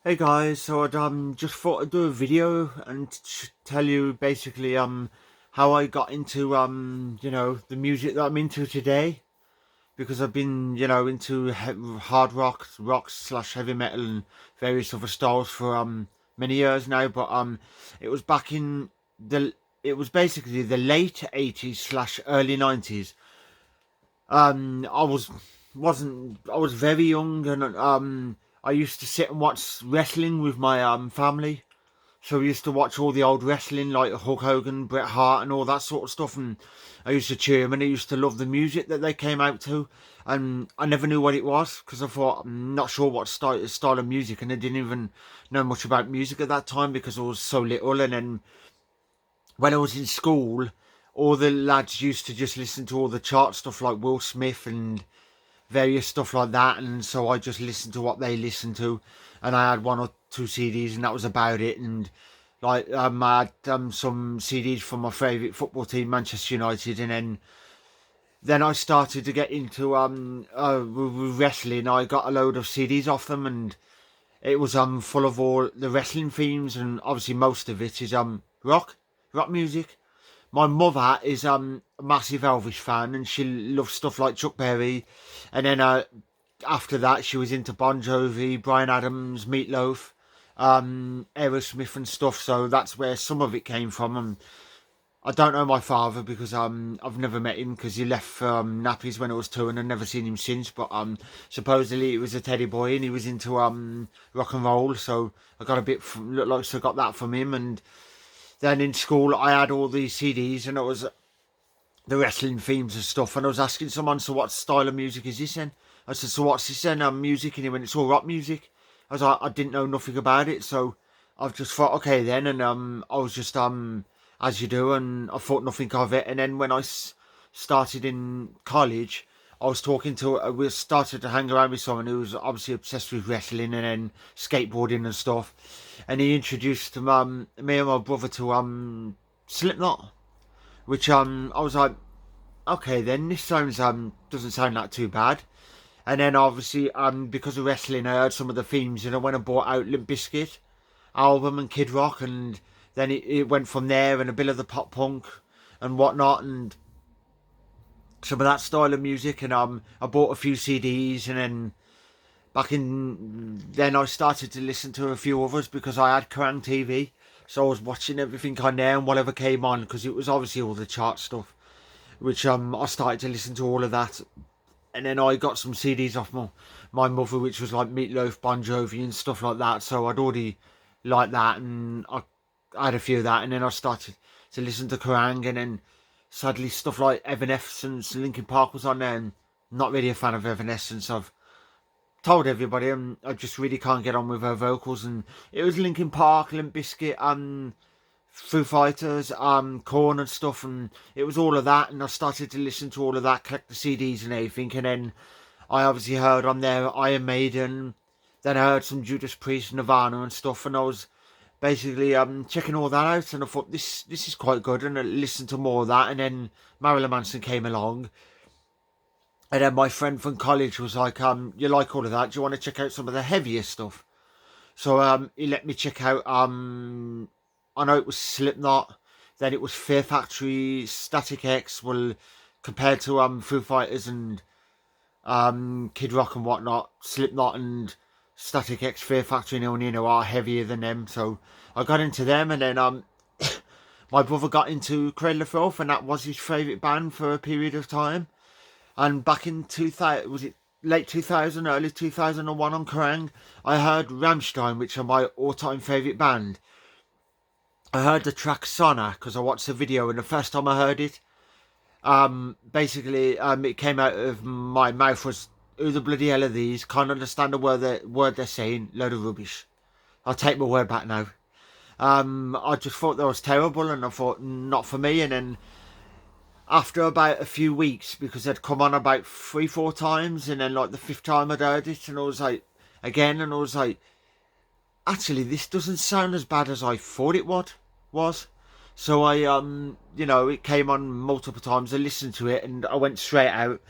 Hey guys, so I'd just thought I'd do a video and tell you basically how I got into the music that I'm into today, because I've been into hard rock slash heavy metal and various other styles for many years now. But it was back in the it was basically the late 80s slash early 90s. I was very young, and I used to sit and watch wrestling with my family. So we used to watch all the old wrestling like Hulk Hogan, Bret Hart, and all that sort of stuff. And I used to cheer them, and I used to love the music that they came out to. And I never knew what it was because I thought I'm not sure what style of music, and I didn't even know much about music at that time because I was so little. And then when I was in school, all the lads used to just listen to all the chart stuff like Will Smith and various stuff like that, and so I just listened to what they listened to, and I had one or two CDs, and that was about it. And like I had some CDs from my favourite football team, Manchester United, and then I started to get into with wrestling. I got a load of CDs off them, and it was full of all the wrestling themes, and obviously most of it is rock music. My mother is a massive Elvis fan, and she loves stuff like Chuck Berry. And then after that, she was into Bon Jovi, Brian Adams, Meatloaf, Aerosmith and stuff. So that's where some of it came from. And I don't know my father because I've never met him because he left for nappies when I was two, and I've never seen him since. But supposedly he was a teddy boy and he was into rock and roll. So I got a bit looked like so I got that from him. And then in school I had all these CDs, and it was the wrestling themes and stuff. And I was asking someone, so what style of music is this in? I said, so what's this in? Music. And he went, it's all rock music. I was like, I didn't know nothing about it. So I've just thought, okay then. And I was just, as you do. And I thought nothing of it. And then when I started in college, I was talking to, we started to hang around with someone who was obviously obsessed with wrestling and then skateboarding and stuff. And he introduced me and my brother to Slipknot, which I was like, okay then, this sounds doesn't sound that too bad. And then obviously because of wrestling, I heard some of the themes, and I went and bought out Limp Bizkit album and Kid Rock, and then it went from there, and a bit of the pop punk and whatnot, and some of that style of music. And I bought a few CDs, and then I started to listen to a few others because I had Kerrang TV, so I was watching everything on there and whatever came on, because it was obviously all the chart stuff, which I started to listen to all of that. And then I got some CDs off my mother, which was like Meatloaf, Bon Jovi and stuff like that. So I'd already liked that, and I had a few of that. And then I started to listen to Kerrang, and then sadly stuff like Evanescence, Linkin Park was on there, and not really a fan of Evanescence. I've told everybody I just really can't get on with her vocals. And it was Linkin Park, Limp Bizkit, Foo Fighters, Korn and stuff, and it was all of that. And I started to listen to all of that, collect the CDs and everything. And then I obviously heard on there Iron Maiden, then I heard some Judas Priest, Nirvana and stuff, and I was basically checking all that out, and I thought this is quite good, and I listened to more of that. And then Marilyn Manson came along, and then my friend from college was like, you like all of that, do you want to check out some of the heavier stuff? So he let me check out I know it was Slipknot, then it was Fear Factory, Static X. Well, compared to Foo Fighters and Kid Rock and whatnot, Slipknot and Static X, Fear Factory and Onino are heavier than them. So I got into them, and then my brother got into Cradle of Filth, and that was his favourite band for a period of time. And back in 2000, was it late 2000, early 2001 on Kerrang, I heard Rammstein, which are my all-time favourite band. I heard the track Sona because I watched the video, and the first time I heard it, basically, it came out of my mouth was, who the bloody hell are these? Can't understand a word they're saying. Load of rubbish. I'll take my word back now. I just thought that was terrible, and I thought not for me. And then after about a few weeks, because they'd come on about 3-4 times, and then like the fifth time I'd heard it, and I was like, again, and I was like, actually, this doesn't sound as bad as I thought it was. So I, it came on multiple times. I listened to it, and I went straight out,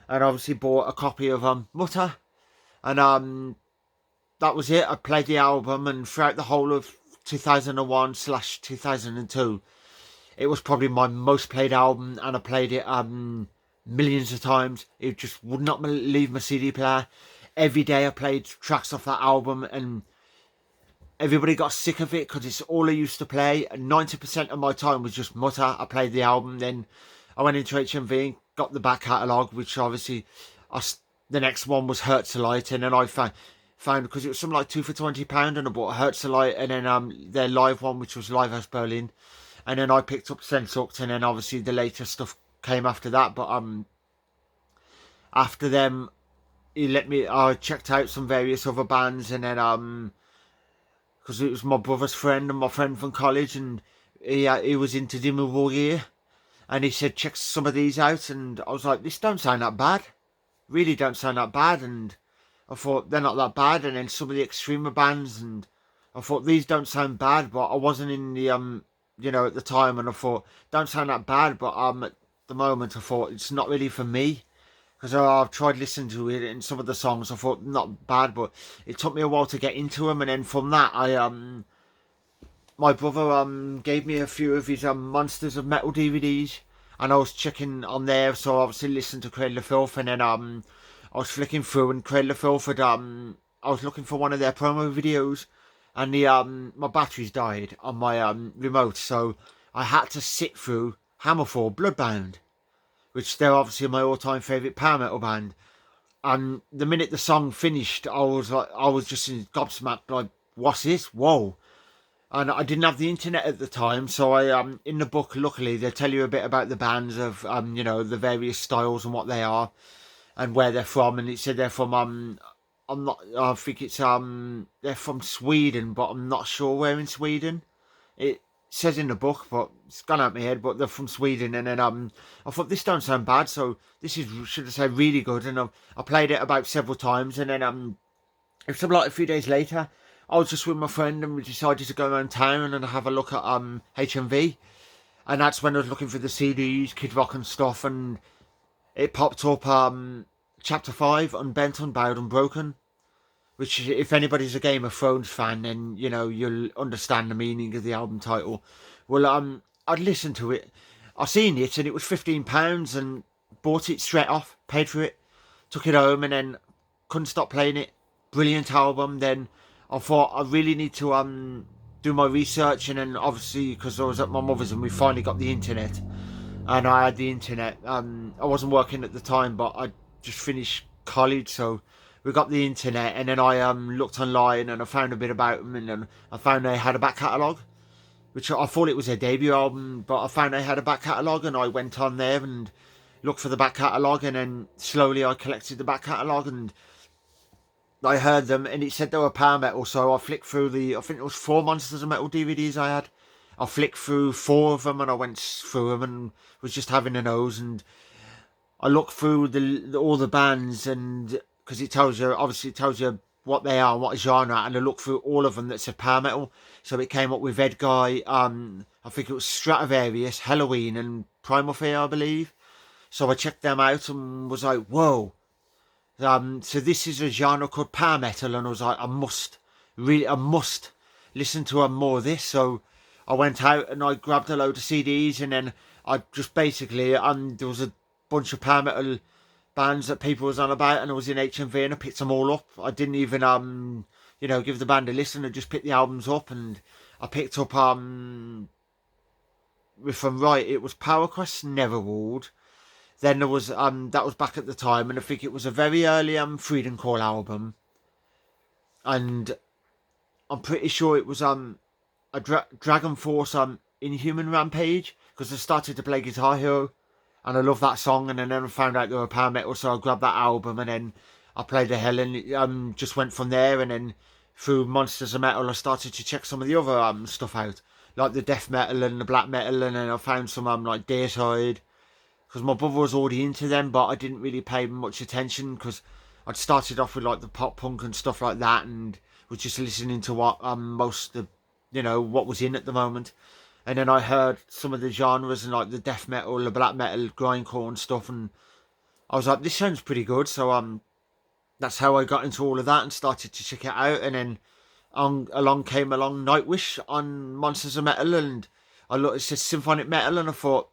and obviously bought a copy of Mutter, and that was it. I played the album, and throughout the whole of 2001/2002, it was probably my most played album, and I played it millions of times. It just would not leave my CD player. Every day I played tracks off that album, and everybody got sick of it because it's all I used to play. And 90% of my time was just mutter. I played the album, then I went into HMV and got the back catalogue, which obviously the next one was Herzlite, and then I found because it was something like 2 for £20, and I bought Herzlite, and then their live one, which was Livehouse Berlin, and then I picked up Sehnsucht, and then obviously the later stuff came after that. But after them, I checked out some various other bands, and then because it was my brother's friend and my friend from college, and he was into Dimmu Borgir, and he said check some of these out, and I was like, this don't sound that bad, really don't sound that bad. And I thought they're not that bad. And then some of the extremer bands, and I thought these don't sound bad, but I wasn't in the at the time, and I thought don't sound that bad, but at the moment I thought it's not really for me, because I've tried listening to it, and some of the songs I thought not bad, but it took me a while to get into them. And then from that, my brother gave me a few of his Monsters of Metal DVDs, and I was checking on there, so I obviously listened to Cradle of Filth, and then I was flicking through, and Cradle of Filth had, I was looking for one of their promo videos, and my batteries died on my remote, so I had to sit through Hammerfall Bloodbound, which they're obviously my all-time favourite power metal band. And the minute the song finished, I was just gobsmacked, like, what's this? Whoa. And I didn't have the internet at the time, so I in the book, luckily, they tell you a bit about the bands of the various styles and what they are and where they're from. And it said they're from I think it's they're from Sweden, but I'm not sure where in Sweden. It says in the book, but it's gone out of my head, but they're from Sweden. And then I thought, this don't sound bad, so this is, should I say, really good. And I played it about several times, and then it was like a few days later, I was just with my friend, and we decided to go around town and have a look at HMV. And that's when I was looking for the CDs, Kid Rock and stuff, and it popped up Chapter 5, Unbent, Unbowed, Unbroken, which, if anybody's a Game of Thrones fan, then you'll understand the meaning of the album title. Well, I'd listened to it, I seen it, and it was £15, and bought it straight off, paid for it, took it home, and then couldn't stop playing it. Brilliant album. Then I thought I really need to do my research, and then obviously because I was at my mother's and we finally got the internet, and I had the internet. I wasn't working at the time, but I just finished college, so we got the internet, and then I looked online, and I found a bit about them, and then I found they had a back catalogue, which I thought it was their debut album, but I found they had a back catalogue, and I went on there and looked for the back catalogue, and then slowly I collected the back catalogue, and I heard them, and it said they were power metal, so I flicked through I think it was 4 Monsters of Metal DVDs I had. I flicked through 4 of them, and I went through them and was just having a nose, and I looked through all the bands, and because it tells you what they are and what genre, and I looked through all of them that said power metal. So it came up with Edguy, I think it was Stratovarius, Helloween, and Primal Fear, I believe. So I checked them out and was like, whoa. So this is a genre called power metal, and I was like, I must listen to more of this. So I went out and I grabbed a load of CDs, and then I just basically, there was a bunch of power metal bands that people was on about, and I was in HMV and I picked them all up. I didn't even give the band a listen. I just picked the albums up, and I picked up if I'm right, it was Power Quest, Neverwald. Then there was that was back at the time, and I think it was a very early Freedom Call album, and I'm pretty sure it was a Dragon Force Inhuman Rampage, because I started to play Guitar Hero, and I love that song, and then I found out they were power metal, so I grabbed that album, and then I played the hell, and just went from there. And then through Monsters of Metal, I started to check some of the other stuff out, like the death metal and the black metal, and then I found some like Deicide, because my brother was already into them, but I didn't really pay much attention, because I'd started off with like the pop punk and stuff like that, and was just listening to what most of what was in at the moment. And then I heard some of the genres, and like the death metal, the black metal, grindcore and stuff, and I was like, this sounds pretty good. So that's how I got into all of that and started to check it out. And then along came along Nightwish on Monsters of Metal, and I looked, it said symphonic metal, and I thought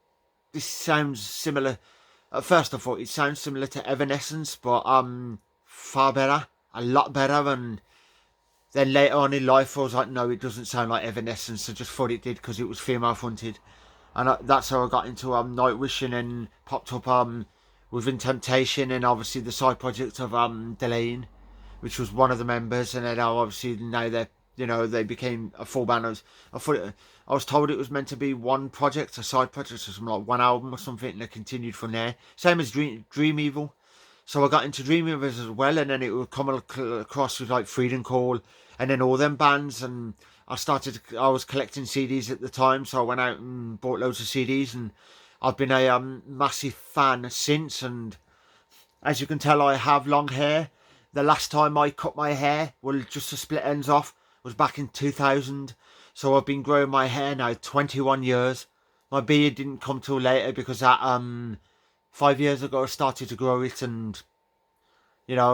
this sounds similar. At first, I thought it sounds similar to Evanescence, but far better, a lot better. And then later on in life, I was like, no, it doesn't sound like Evanescence. I just thought it did because it was female fronted, and that's how I got into Nightwish, and then popped up Within Temptation, and obviously the side project of Delane, which was one of the members, and then obviously now they became a full band. I was told it was meant to be one project, a side project, or something like one album or something, and it continued from there. Same as Dream Evil. So I got into Dream Evil as well, and then it would come across with like Freedom Call, and then all them bands, and I was collecting CDs at the time, so I went out and bought loads of CDs, and I've been a massive fan since. And as you can tell, I have long hair. The last time I cut my hair, well, just to split ends off, was back in 2000. So I've been growing my hair now 21 years. My beard didn't come till later because that 5 years ago I started to grow it, and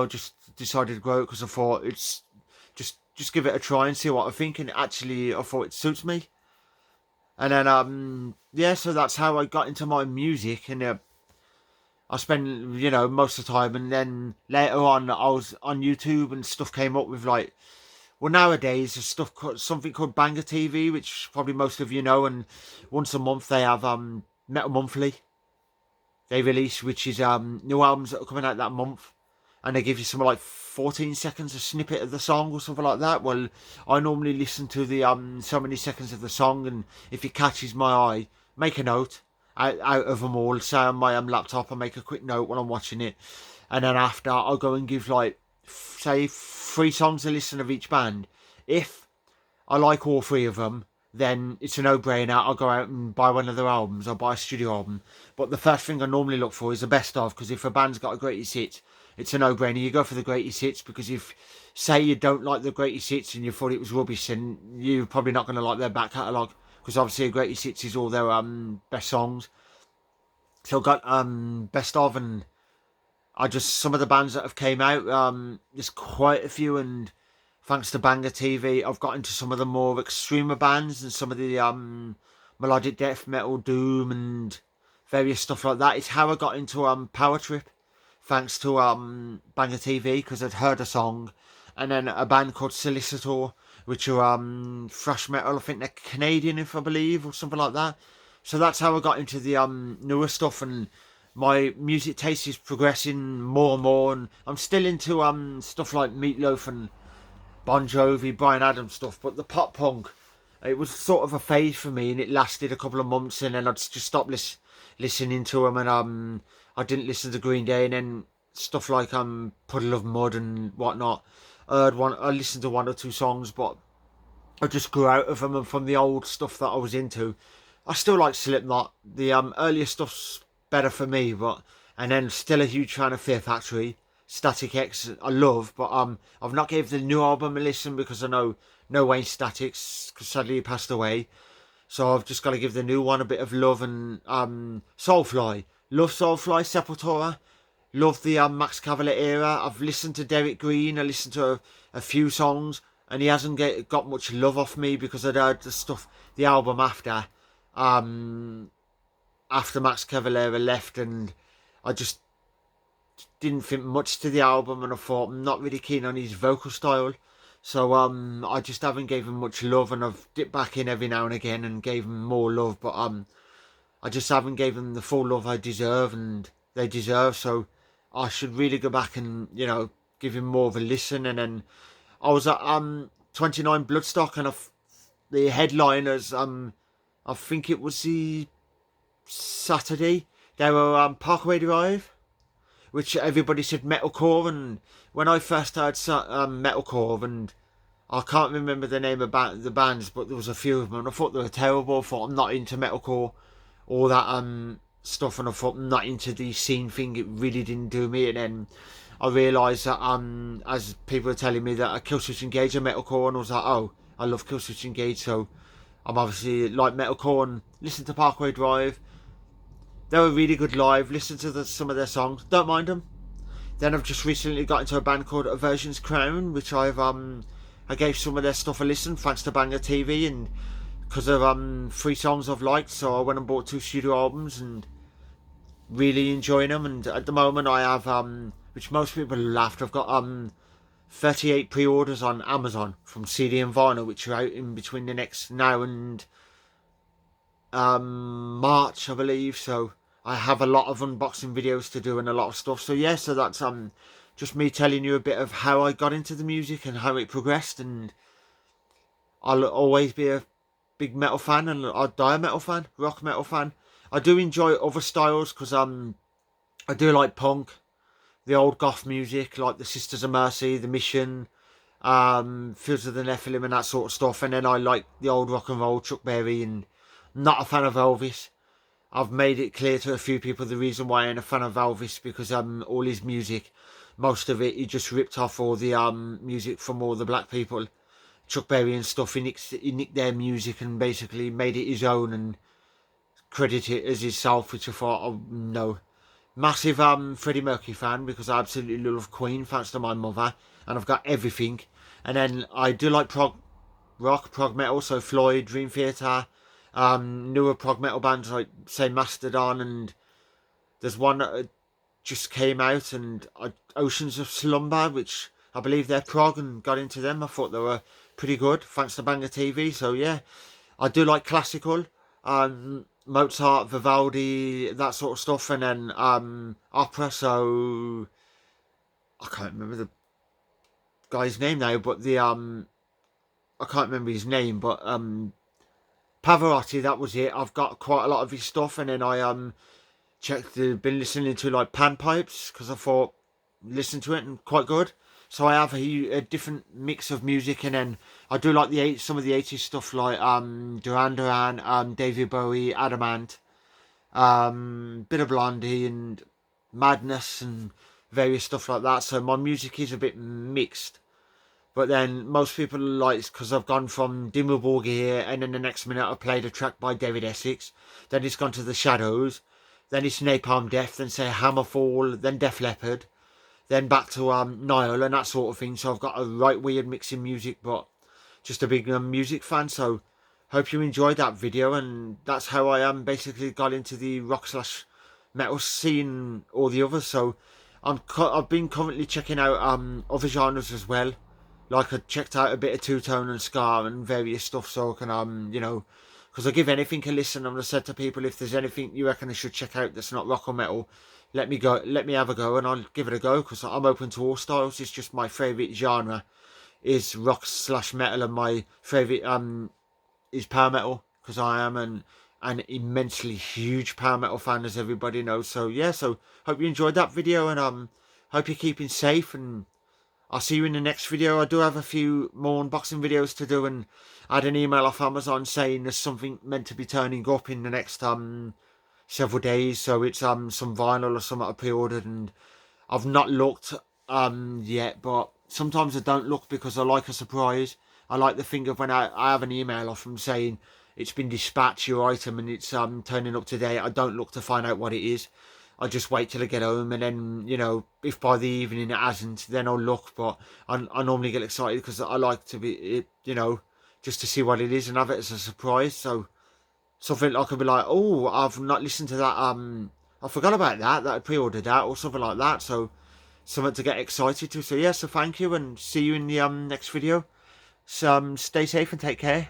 just decided to grow it because I thought it's just give it a try and see what I think. And actually, I thought it suits me. And then yeah, so that's how I got into my music, and I spent, most of the time. And then later on, I was on YouTube and stuff came up with like, well, nowadays there's something called Banger TV, which probably most of you know. And once a month they have Metal Monthly. They release, which is new albums that are coming out that month, and they give you something like 14 seconds a snippet of the song or something like that. Well, I normally listen to the so many seconds of the song, and if it catches my eye, make a note out of them all. Say on my laptop, I make a quick note when I'm watching it, and then after I'll go and give like say 3 songs a listen of each band. If I like all 3 of them, then it's a no-brainer. I'll go out and buy one of their albums. I'll buy a studio album. But the first thing I normally look for is the best of, because if a band's got a greatest hit, it's a no-brainer. You go for the greatest hits, because if, say, you don't like the greatest hits and you thought it was rubbish, then you're probably not going to like their back catalogue, because obviously the greatest hits is all their best songs. So I got best of, and some of the bands that have came out, there's quite a few, and thanks to Banger TV, I've got into some of the more extremer bands and some of the melodic death metal, doom, and various stuff like that. It's how I got into Power Trip, thanks to Banger TV, because I'd heard a song, and then a band called Solicitor, which are thrash metal. I think they're Canadian, if I believe, or something like that. So that's how I got into the newer stuff, and my music taste is progressing more and more, and I'm still into stuff like Meatloaf and Bon Jovi, Bryan Adams stuff. But the pop punk, it was sort of a phase for me, and it lasted a couple of months, and then I'd just stop listening to them, and I didn't listen to Green Day, and then stuff like Puddle of Mud and whatnot. I listened to 1 or 2 songs, but I just grew out of them, and from the old stuff that I was into, I still like Slipknot. The earlier stuff's better for me, and then still a huge fan of Fear Factory. Static X I love, but I've not gave the new album a listen, because I know no Wayne Statics, because sadly he passed away. So I've just got to give the new one a bit of love. And Soulfly, love Soulfly. Sepultura, love the Max Cavalera era. I've listened to Derek Green, I listened to a few songs, and he hasn't got much love off me, because I'd heard the album after Max Cavalera left, and I just didn't think much to the album, and I thought I'm not really keen on his vocal style. So I just haven't given him much love, and I've dipped back in every now and again and gave him more love, but I just haven't given them the full love I deserve, and they deserve. So I should really go back and give him more of a listen. And then I was at 29 Bloodstock, and the headliners, I think it was the Saturday, they were Parkway Drive, which everybody said metalcore. And when I first heard metalcore, and I can't remember the name of the bands, but there was a few of them, and I thought they were terrible. I thought, I'm not into metalcore, all that stuff, and I thought, I'm not into the scene thing. It really didn't do me. And then I realised that as people were telling me that Killswitch Engage are metalcore, and I was like, oh, I love Killswitch Engage, so I'm obviously like metalcore. And listen to Parkway Drive. They were really good live. Listen to some of their songs. Don't mind them. Then I've just recently got into a band called Aversion's Crown, which I gave some of their stuff a listen thanks to Banger TV, and because of 3 songs I've liked, so I went and bought 2 studio albums and really enjoying them. And at the moment I have which most people laughed, I've got 38 pre-orders on Amazon from CD and vinyl, which are out in between the next now and March, I believe. So I have a lot of unboxing videos to do and a lot of stuff. So yeah, so that's just me telling you a bit of how I got into the music and how it progressed. And I'll always be a big metal fan, and I'll die a metal fan, rock metal fan. I do enjoy other styles because I do like punk, the old goth music like the Sisters of Mercy, the Mission, Fields of the Nephilim and that sort of stuff. And then I like the old rock and roll, Chuck Berry, and I'm not a fan of Elvis. I've made it clear to a few people the reason why I ain't a fan of Elvis, because all his music, most of it, he just ripped off all the music from all the black people, Chuck Berry and stuff. He nicked their music and basically made it his own and credited it as himself, which I thought, oh no. Massive Freddie Mercury fan, because I absolutely love Queen thanks to my mother, and I've got everything. And then I do like prog rock, prog metal, so Floyd, Dream Theater, newer prog metal bands like say Mastodon, and there's one that just came out, and Oceans of Slumber, which I believe they're prog, and got into them. I thought they were pretty good thanks to Banger TV. So yeah, I do like classical, Mozart, Vivaldi, that sort of stuff, and then opera. So I can't remember the guy's name now, but the I can't remember his name, but Pavarotti, that was it. I've got quite a lot of his stuff. And then I been listening to like Panpipes, because I thought listen to it and quite good. So I have a different mix of music. And then I do like some of the 80s stuff, like Duran Duran, David Bowie, Adamant, bit of Blondie and Madness and various stuff like that. So my music is a bit mixed. But then most people like, because I've gone from Dimmu Borgir, and then the next minute I played a track by David Essex, then it's gone to The Shadows, then it's Napalm Death, then say Hammerfall, then Def Leppard, then back to Nile and that sort of thing. So I've got a right weird mix in music, but just a big music fan. So hope you enjoyed that video, and that's how I basically got into the rock / metal scene, all the others. So I've been currently checking out other genres as well. Like I checked out a bit of two-tone and ska and various stuff, so I can you know, because I give anything a listen. And I said to people, if there's anything you reckon I should check out that's not rock or metal, let me have a go, and I'll give it a go, because I'm open to all styles. It's just my favourite genre is rock / metal, and my favourite is power metal, because I am an immensely huge power metal fan, as everybody knows. So yeah, so hope you enjoyed that video, and hope you're keeping safe, and I'll see you in the next video. I do have a few more unboxing videos to do, and I had an email off Amazon saying there's something meant to be turning up in the next several days. So it's some vinyl or something I pre-ordered, and I've not looked yet, but sometimes I don't look because I like a surprise. I like the thing of when I have an email off them saying it's been dispatched, your item, and it's turning up today. I don't look to find out what it is. I just wait till I get home, and then, you know, if by the evening it hasn't, then I'll look. But I normally get excited because I like to be, you know, just to see what it is and have it as a surprise. So something I could be like, oh, I've not listened to that, I forgot about that I pre-ordered that, or something like that. So something to get excited to. So yeah, so thank you, and see you in the next video. So stay safe and take care.